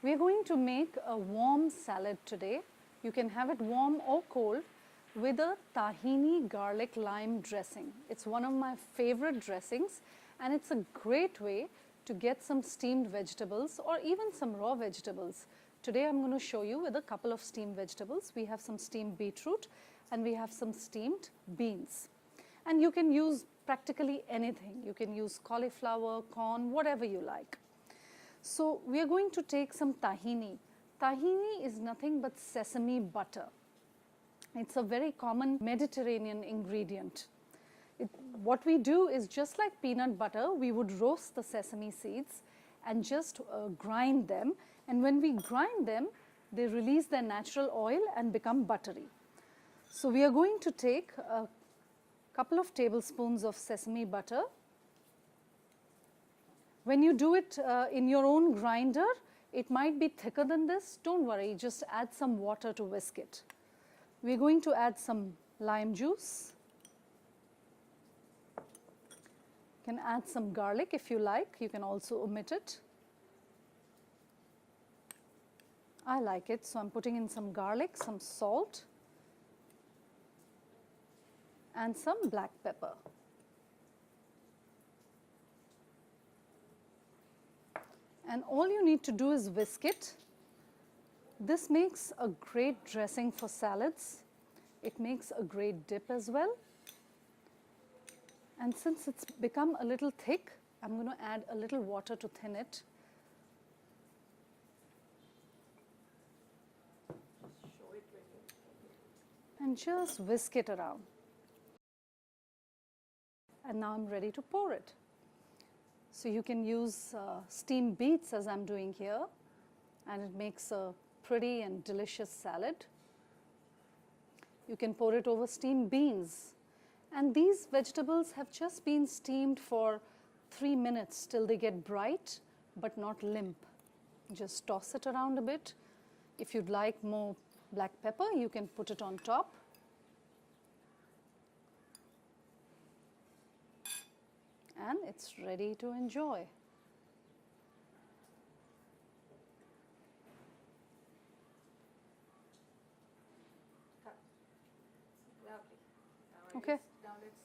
We are going to make a warm salad today. You can have it warm or cold with a tahini garlic lime dressing. It's one of my favorite dressings, and it's a great way to get some steamed vegetables or even some raw vegetables. Today I'm going to show you with a couple of steamed vegetables. We have some steamed beetroot and we have some steamed beans. And you can use practically anything. You can use cauliflower, corn, whatever you like. So we are going to take some tahini. Tahini is nothing but sesame butter. It's a very common Mediterranean ingredient. What we do is just like peanut butter, we would roast the sesame seeds and just grind them. And when we grind them, they release their natural oil and become buttery. So we are going to take a couple of tablespoons of sesame butter. When you do it in your own grinder, it might be thicker than this. Don't worry, just add some water to whisk it. We're going to add some lime juice. You can add some garlic if you like. You can also omit it. I like it, so I'm putting in some garlic, some salt, and some black pepper. And all you need to do is whisk it. This makes a great dressing for salads. It makes a great dip as well. And since it's become a little thick, I'm going to add a little water to thin it. And just whisk it around. And now I'm ready to pour it. So you can use steamed beets as I'm doing here, and it makes a pretty and delicious salad. You can pour it over steamed beans. And these vegetables have just been steamed for 3 minutes till they get bright but not limp. Just toss it around a bit. If you'd like more black pepper, you can put it on top. And it's ready to enjoy. Lovely. Okay. Now let's